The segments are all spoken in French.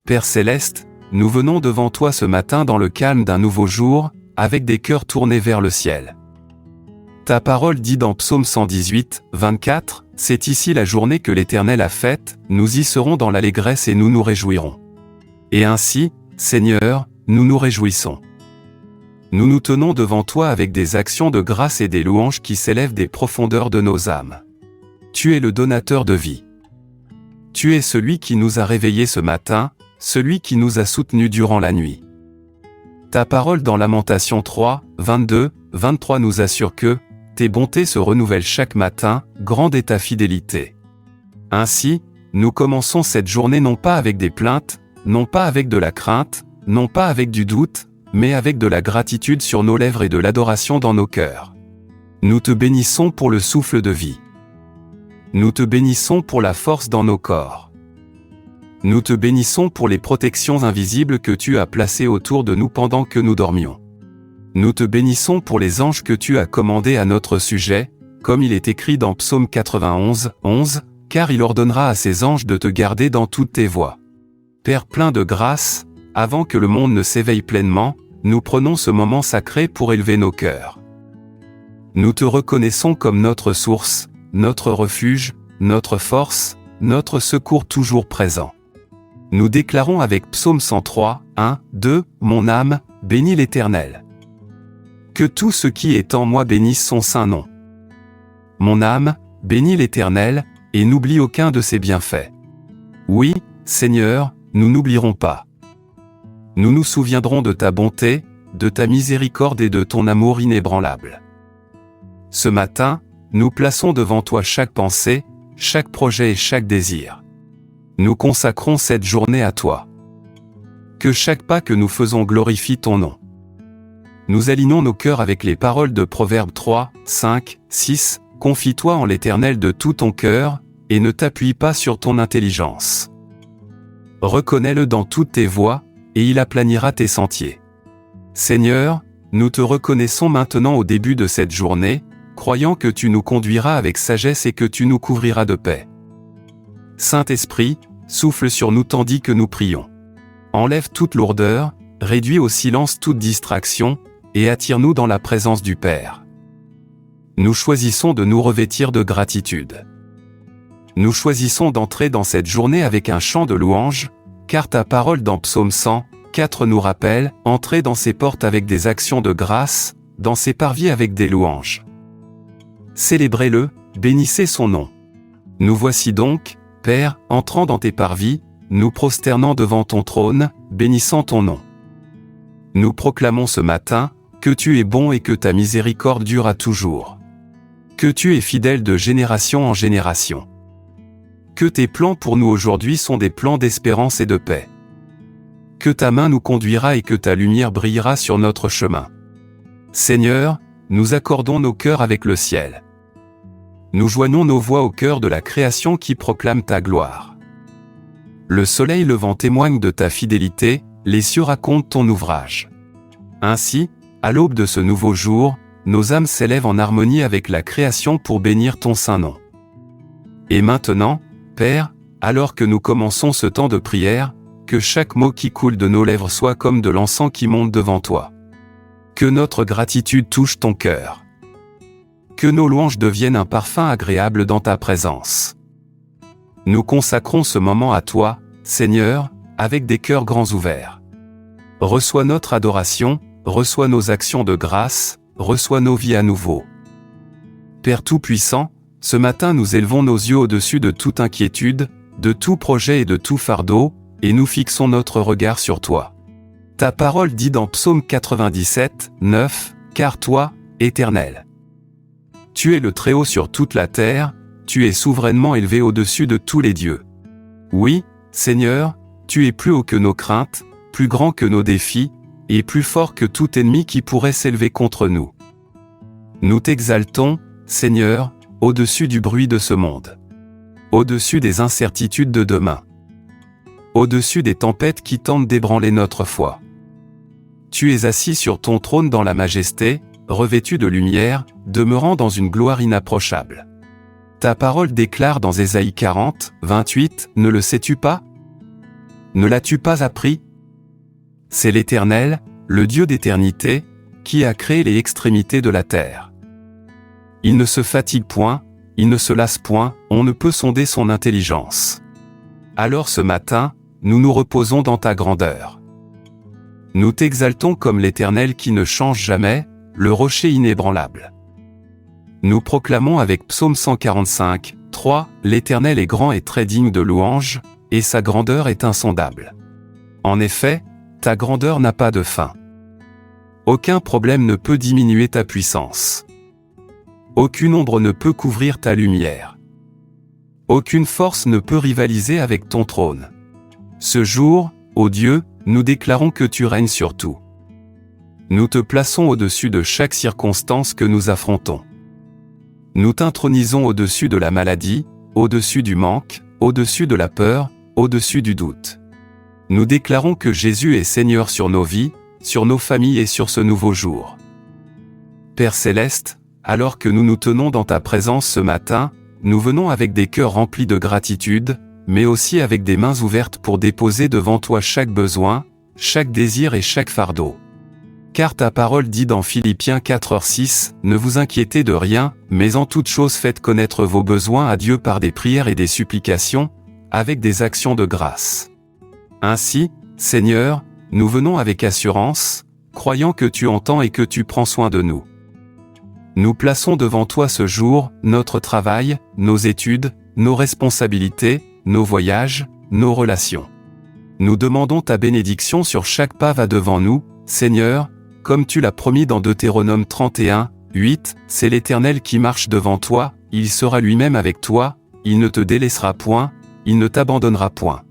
Père céleste, nous venons devant toi ce matin dans le calme d'un nouveau jour, avec des cœurs tournés vers le ciel. Ta parole dit dans Psaume 118, 24, « C'est ici la journée que l'Éternel a faite, nous y serons dans l'allégresse et nous nous réjouirons. » Et ainsi, Seigneur, nous nous réjouissons. Nous nous tenons devant toi avec des actions de grâce et des louanges qui s'élèvent des profondeurs de nos âmes. Tu es le donateur de vie. Tu es celui qui nous a réveillés ce matin, celui qui nous a soutenus durant la nuit. Ta parole dans Lamentations 3, 22, 23 nous assure que « Tes bontés se renouvellent chaque matin, grande est ta fidélité. » Ainsi, nous commençons cette journée non pas avec des plaintes, non pas avec de la crainte, non pas avec du doute, mais avec de la gratitude sur nos lèvres et de l'adoration dans nos cœurs. Nous te bénissons pour le souffle de vie. Nous te bénissons pour la force dans nos corps. Nous te bénissons pour les protections invisibles que tu as placées autour de nous pendant que nous dormions. Nous te bénissons pour les anges que tu as commandés à notre sujet, comme il est écrit dans Psaume 91, 11, « Car il ordonnera à ses anges de te garder dans toutes tes voies. » Père plein de grâce, avant que le monde ne s'éveille pleinement, nous prenons ce moment sacré pour élever nos cœurs. Nous te reconnaissons comme notre source, notre refuge, notre force, notre secours toujours présent. Nous déclarons avec Psaume 103, 1, 2, « Mon âme, bénis l'Éternel. Que tout ce qui est en moi bénisse son saint nom. Mon âme, bénis l'Éternel, et n'oublie aucun de ses bienfaits. Oui, Seigneur, nous n'oublierons pas. Nous nous souviendrons de ta bonté, de ta miséricorde et de ton amour inébranlable. Ce matin, nous plaçons devant toi chaque pensée, chaque projet et chaque désir. Nous consacrons cette journée à toi. Que chaque pas que nous faisons glorifie ton nom. Nous alignons nos cœurs avec les paroles de Proverbes 3, 5, 6, « Confie-toi en l'Éternel de tout ton cœur, et ne t'appuie pas sur ton intelligence. Reconnais-le dans toutes tes voies, et il aplanira tes sentiers. » Seigneur, nous te reconnaissons maintenant au début de cette journée, croyant que tu nous conduiras avec sagesse et que tu nous couvriras de paix. Saint-Esprit, souffle sur nous tandis que nous prions. Enlève toute lourdeur, réduis au silence toute distraction, et attire-nous dans la présence du Père. Nous choisissons de nous revêtir de gratitude. Nous choisissons d'entrer dans cette journée avec un chant de louange, car ta parole dans Psaume 100, 4 nous rappelle « Entrez dans ses portes avec des actions de grâce, dans ses parvis avec des louanges. » Célébrez-le, bénissez son nom. Nous voici donc, Père, entrant dans tes parvis, nous prosternant devant ton trône, bénissant ton nom. Nous proclamons ce matin, que tu es bon et que ta miséricorde dure à toujours. Que tu es fidèle de génération en génération. Que tes plans pour nous aujourd'hui sont des plans d'espérance et de paix. Que ta main nous conduira et que ta lumière brillera sur notre chemin. Seigneur, nous accordons nos cœurs avec le ciel. Nous joignons nos voix au cœur de la création qui proclame ta gloire. Le soleil levant témoigne de ta fidélité, les cieux racontent ton ouvrage. Ainsi, à l'aube de ce nouveau jour, nos âmes s'élèvent en harmonie avec la création pour bénir ton saint nom. Et maintenant, Père, alors que nous commençons ce temps de prière, que chaque mot qui coule de nos lèvres soit comme de l'encens qui monte devant toi. Que notre gratitude touche ton cœur. Que nos louanges deviennent un parfum agréable dans ta présence. Nous consacrons ce moment à toi, Seigneur, avec des cœurs grands ouverts. Reçois notre adoration, reçois nos actions de grâce, reçois nos vies à nouveau. Père Tout-Puissant, ce matin nous élevons nos yeux au-dessus de toute inquiétude, de tout projet et de tout fardeau, et nous fixons notre regard sur toi. Ta parole dit dans Psaume 97, 9, « Car toi, Éternel, tu es le Très-Haut sur toute la terre, tu es souverainement élevé au-dessus de tous les dieux. Oui, Seigneur, tu es plus haut que nos craintes, plus grand que nos défis, et plus fort que tout ennemi qui pourrait s'élever contre nous. Nous t'exaltons, Seigneur, au-dessus du bruit de ce monde. Au-dessus des incertitudes de demain. Au-dessus des tempêtes qui tentent d'ébranler notre foi. Tu es assis sur ton trône dans la majesté, revêtu de lumière, demeurant dans une gloire inapprochable. Ta parole déclare dans Ésaïe 40, 28, « Ne le sais-tu pas ? Ne l'as-tu pas appris? C'est l'Éternel, le Dieu d'éternité, qui a créé les extrémités de la terre. Il ne se fatigue point, il ne se lasse point, on ne peut sonder son intelligence. Alors ce matin, nous nous reposons dans ta grandeur. Nous t'exaltons comme l'Éternel qui ne change jamais, le rocher inébranlable. Nous proclamons avec Psaume 145, 3, l'Éternel est grand et très digne de louange, et sa grandeur est insondable. En effet, ta grandeur n'a pas de fin. Aucun problème ne peut diminuer ta puissance. Aucune ombre ne peut couvrir ta lumière. Aucune force ne peut rivaliser avec ton trône. Ce jour, ô Dieu, nous déclarons que tu règnes sur tout. Nous te plaçons au-dessus de chaque circonstance que nous affrontons. Nous t'intronisons au-dessus de la maladie, au-dessus du manque, au-dessus de la peur, au-dessus du doute. Nous déclarons que Jésus est Seigneur sur nos vies, sur nos familles et sur ce nouveau jour. Père Céleste, alors que nous nous tenons dans ta présence ce matin, nous venons avec des cœurs remplis de gratitude, mais aussi avec des mains ouvertes pour déposer devant toi chaque besoin, chaque désir et chaque fardeau. Car ta parole dit dans Philippiens 4:6, « Ne vous inquiétez de rien, mais en toute chose faites connaître vos besoins à Dieu par des prières et des supplications, avec des actions de grâce. » Ainsi, Seigneur, nous venons avec assurance, croyant que tu entends et que tu prends soin de nous. Nous plaçons devant toi ce jour, notre travail, nos études, nos responsabilités, nos voyages, nos relations. Nous demandons ta bénédiction sur chaque pas va devant nous, Seigneur, comme tu l'as promis dans Deutéronome 31, 8, c'est l'Éternel qui marche devant toi, il sera lui-même avec toi, il ne te délaissera point, il ne t'abandonnera point.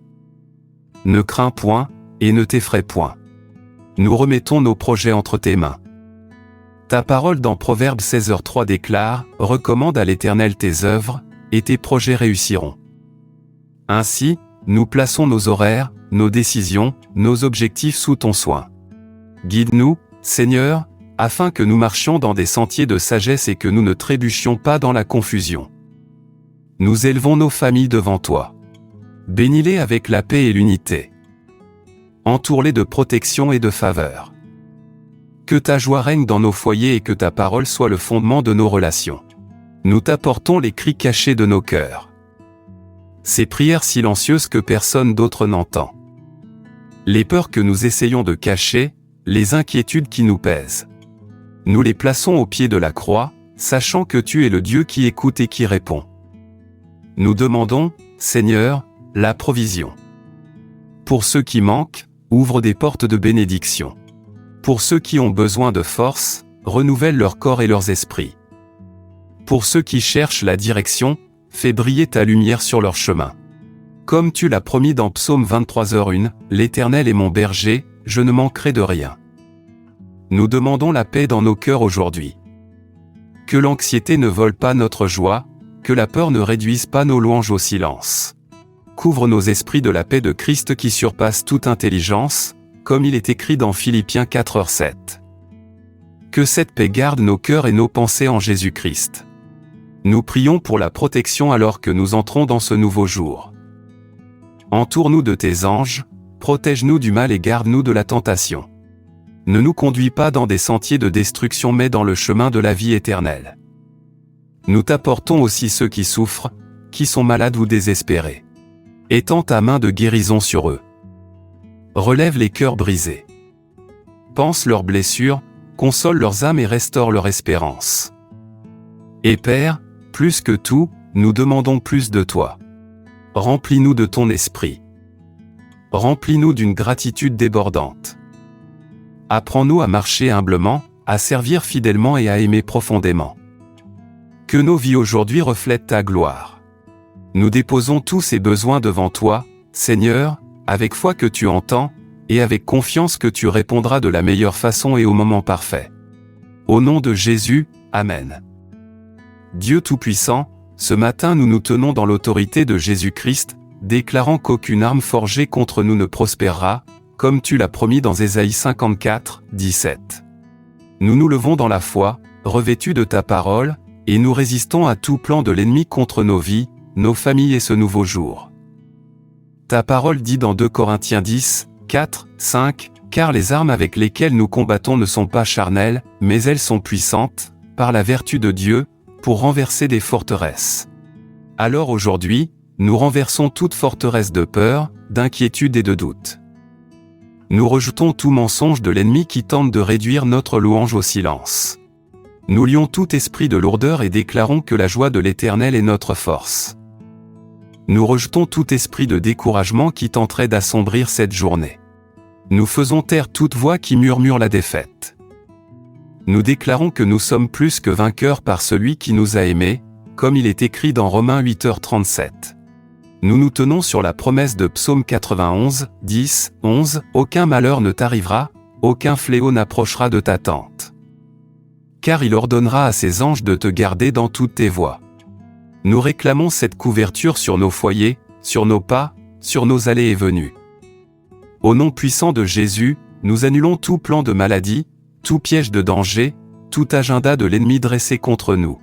Ne crains point, et ne t'effraie point. Nous remettons nos projets entre tes mains. Ta parole dans Proverbes 16h3 déclare, « Recommande à l'Éternel tes œuvres, et tes projets réussiront. » Ainsi, nous plaçons nos horaires, nos décisions, nos objectifs sous ton soin. Guide-nous, Seigneur, afin que nous marchions dans des sentiers de sagesse et que nous ne trébuchions pas dans la confusion. Nous élevons nos familles devant toi. Bénis-les avec la paix et l'unité. Entoure-les de protection et de faveur. Que ta joie règne dans nos foyers et que ta parole soit le fondement de nos relations. Nous t'apportons les cris cachés de nos cœurs. Ces prières silencieuses que personne d'autre n'entend. Les peurs que nous essayons de cacher, les inquiétudes qui nous pèsent. Nous les plaçons au pied de la croix, sachant que tu es le Dieu qui écoute et qui répond. Nous demandons, Seigneur, la provision. Pour ceux qui manquent, ouvre des portes de bénédiction. Pour ceux qui ont besoin de force, renouvelle leur corps et leurs esprits. Pour ceux qui cherchent la direction, fais briller ta lumière sur leur chemin. Comme tu l'as promis dans Psaume 23h1, l'Éternel est mon berger, je ne manquerai de rien. Nous demandons la paix dans nos cœurs aujourd'hui. Que l'anxiété ne vole pas notre joie, que la peur ne réduise pas nos louanges au silence. Couvre nos esprits de la paix de Christ qui surpasse toute intelligence, comme il est écrit dans Philippiens 4h7. Que cette paix garde nos cœurs et nos pensées en Jésus-Christ. Nous prions pour la protection alors que nous entrons dans ce nouveau jour. Entoure-nous de tes anges, protège-nous du mal et garde-nous de la tentation. Ne nous conduis pas dans des sentiers de destruction mais dans le chemin de la vie éternelle. Nous t'apportons aussi ceux qui souffrent, qui sont malades ou désespérés. Étends ta main de guérison sur eux. Relève les cœurs brisés. Pense leurs blessures, console leurs âmes et restaure leur espérance. Et Père, plus que tout, nous demandons plus de toi. Remplis-nous de ton esprit. Remplis-nous d'une gratitude débordante. Apprends-nous à marcher humblement, à servir fidèlement et à aimer profondément. Que nos vies aujourd'hui reflètent ta gloire. Nous déposons tous ces besoins devant toi, Seigneur, avec foi que tu entends, et avec confiance que tu répondras de la meilleure façon et au moment parfait. Au nom de Jésus, Amen. Dieu Tout-Puissant, ce matin nous nous tenons dans l'autorité de Jésus-Christ, déclarant qu'aucune arme forgée contre nous ne prospérera, comme tu l'as promis dans Ésaïe 54, 17. Nous nous levons dans la foi, revêtus de ta parole, et nous résistons à tout plan de l'ennemi contre nos vies, nos familles et ce nouveau jour. Ta parole dit dans 2 Corinthiens 10, 4, 5, « Car les armes avec lesquelles nous combattons ne sont pas charnelles, mais elles sont puissantes, par la vertu de Dieu, pour renverser des forteresses. » Alors aujourd'hui, nous renversons toute forteresse de peur, d'inquiétude et de doute. Nous rejetons tout mensonge de l'ennemi qui tente de réduire notre louange au silence. Nous lions tout esprit de lourdeur et déclarons que la joie de l'Éternel est notre force. Nous rejetons tout esprit de découragement qui tenterait d'assombrir cette journée. Nous faisons taire toute voix qui murmure la défaite. Nous déclarons que nous sommes plus que vainqueurs par celui qui nous a aimés, comme il est écrit dans Romains 8h37. Nous nous tenons sur la promesse de Psaume 91, 10, 11, « Aucun malheur ne t'arrivera, aucun fléau n'approchera de ta tente. Car il ordonnera à ses anges de te garder dans toutes tes voies. » Nous réclamons cette couverture sur nos foyers, sur nos pas, sur nos allées et venues. Au nom puissant de Jésus, nous annulons tout plan de maladie, tout piège de danger, tout agenda de l'ennemi dressé contre nous.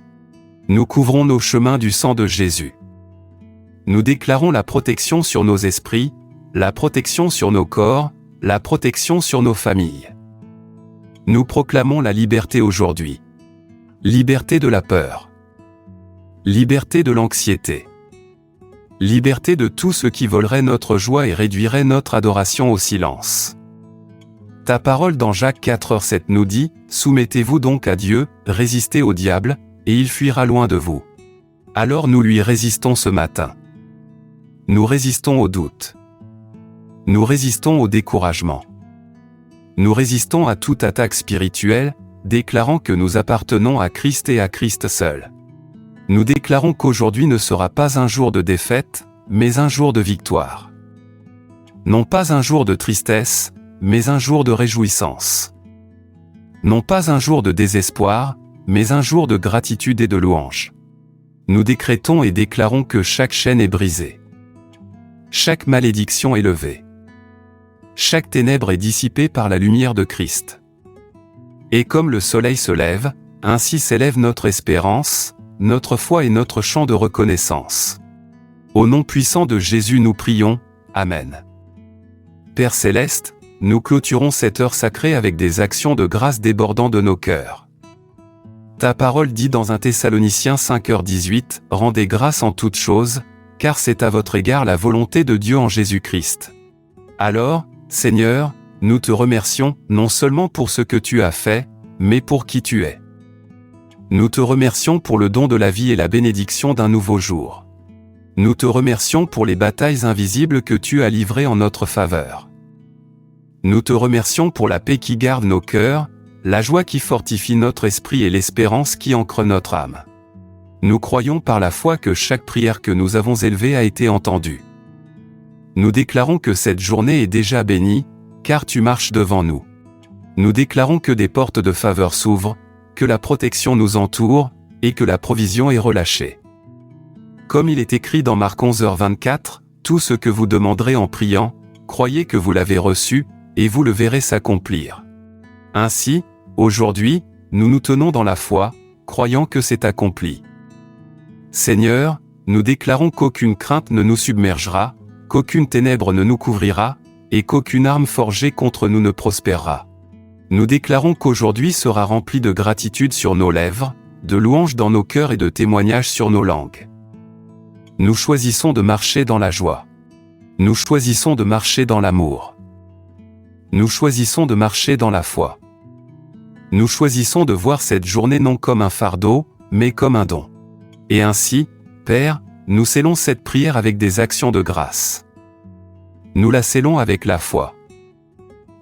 Nous couvrons nos chemins du sang de Jésus. Nous déclarons la protection sur nos esprits, la protection sur nos corps, la protection sur nos familles. Nous proclamons la liberté aujourd'hui. Liberté de la peur. Liberté de l'anxiété. Liberté de tout ce qui volerait notre joie et réduirait notre adoration au silence. Ta parole dans Jacques 4h7 nous dit, « Soumettez-vous donc à Dieu, résistez au diable, et il fuira loin de vous. » Alors nous lui résistons ce matin. Nous résistons au doute. Nous résistons au découragement. Nous résistons à toute attaque spirituelle, déclarant que nous appartenons à Christ et à Christ seul. Nous déclarons qu'aujourd'hui ne sera pas un jour de défaite, mais un jour de victoire. Non pas un jour de tristesse, mais un jour de réjouissance. Non pas un jour de désespoir, mais un jour de gratitude et de louange. Nous décrétons et déclarons que chaque chaîne est brisée. Chaque malédiction est levée. Chaque ténèbre est dissipée par la lumière de Christ. Et comme le soleil se lève, ainsi s'élève notre espérance, notre foi et notre chant de reconnaissance. Au nom puissant de Jésus nous prions, Amen. Père céleste, nous clôturons cette heure sacrée avec des actions de grâce débordant de nos cœurs. Ta parole dit dans 1 Thessaloniciens 5h18, « Rendez grâce en toutes choses, car c'est à votre égard la volonté de Dieu en Jésus-Christ. » Alors, Seigneur, nous te remercions, non seulement pour ce que tu as fait, mais pour qui tu es. Nous te remercions pour le don de la vie et la bénédiction d'un nouveau jour. Nous te remercions pour les batailles invisibles que tu as livrées en notre faveur. Nous te remercions pour la paix qui garde nos cœurs, la joie qui fortifie notre esprit et l'espérance qui ancre notre âme. Nous croyons par la foi que chaque prière que nous avons élevée a été entendue. Nous déclarons que cette journée est déjà bénie, car tu marches devant nous. Nous déclarons que des portes de faveur s'ouvrent, que la protection nous entoure, et que la provision est relâchée. Comme il est écrit dans Marc 11h24, « Tout ce que vous demanderez en priant, croyez que vous l'avez reçu, et vous le verrez s'accomplir. » Ainsi, aujourd'hui, nous nous tenons dans la foi, croyant que c'est accompli. Seigneur, nous déclarons qu'aucune crainte ne nous submergera, qu'aucune ténèbre ne nous couvrira, et qu'aucune arme forgée contre nous ne prospérera. Nous déclarons qu'aujourd'hui sera rempli de gratitude sur nos lèvres, de louanges dans nos cœurs et de témoignages sur nos langues. Nous choisissons de marcher dans la joie. Nous choisissons de marcher dans l'amour. Nous choisissons de marcher dans la foi. Nous choisissons de voir cette journée non comme un fardeau, mais comme un don. Et ainsi, Père, nous scellons cette prière avec des actions de grâce. Nous la scellons avec la foi.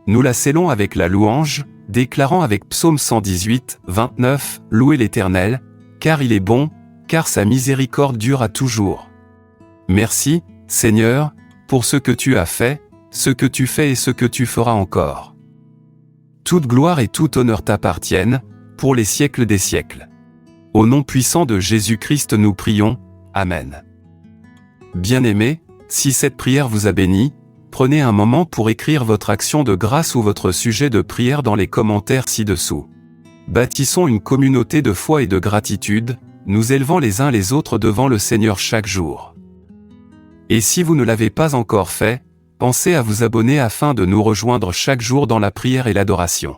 Nous la scellons avec la louange, déclarant avec Psaume 118, 29, « Louez l'Éternel, car il est bon, car sa miséricorde dure à toujours. » Merci, Seigneur, pour ce que tu as fait, ce que tu fais et ce que tu feras encore. Toute gloire et tout honneur t'appartiennent, pour les siècles des siècles. Au nom puissant de Jésus-Christ nous prions, Amen. Bien-aimés, si cette prière vous a béni, prenez un moment pour écrire votre action de grâce ou votre sujet de prière dans les commentaires ci-dessous. Bâtissons une communauté de foi et de gratitude, nous élevant les uns les autres devant le Seigneur chaque jour. Et si vous ne l'avez pas encore fait, pensez à vous abonner afin de nous rejoindre chaque jour dans la prière et l'adoration.